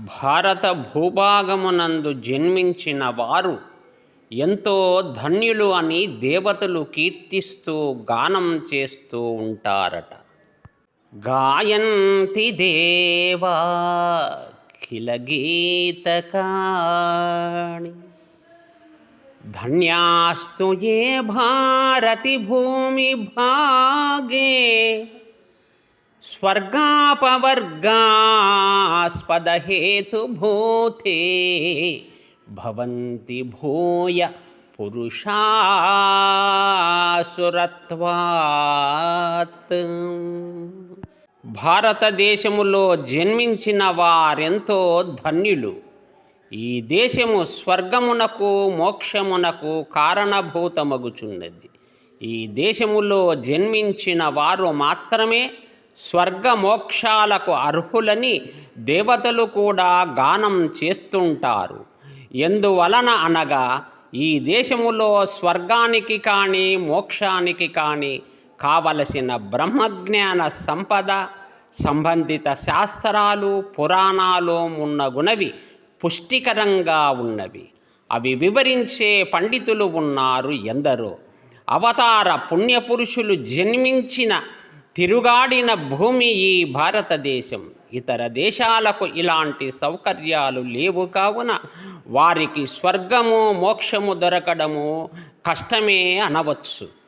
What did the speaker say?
భారత భూభాగమునందు జన్మించిన వారు ఎంతో ధన్యులు అని దేవతలు కీర్తిస్తూ గానం చేస్తూ ఉంటారట. గాయంతి దేవా కిల గీతకాని ధన్యాస్తు ఏ భారతి భూమి భాగే స్వర్గాపవర్గాస్పదహేతుభూతే భవంతి భూయ పురుషాసురత్వాత్. భారతదేశములో జన్మించిన వారెంతో ధన్యులు. ఈ దేశము స్వర్గమునకు మోక్షమునకు కారణభూతమగుచున్నది. ఈ దేశములో జన్మించిన వారు మాత్రమే స్వర్గమోక్షాలకు అర్హులని దేవతలు కూడా గానం చేస్తుంటారు. ఎందువలన అనగా ఈ దేశములో స్వర్గానికి కానీ మోక్షానికి కానీ కావలసిన బ్రహ్మజ్ఞాన సంపద, సంబంధిత శాస్త్రాలు, పురాణాలు మున్నగునవి పుష్టికరంగా ఉన్నవి. అవి వివరించే పండితులు ఉన్నారు ఎందరో. అవతార పుణ్యపురుషులు జన్మించిన తిరుగాడిన భూమి ఈ భారతదేశం. ఇతర దేశాలకు ఇలాంటి సౌకర్యాలు లేవు కావున వారికి స్వర్గము మోక్షము దొరకడము కష్టమే అనవచ్చు.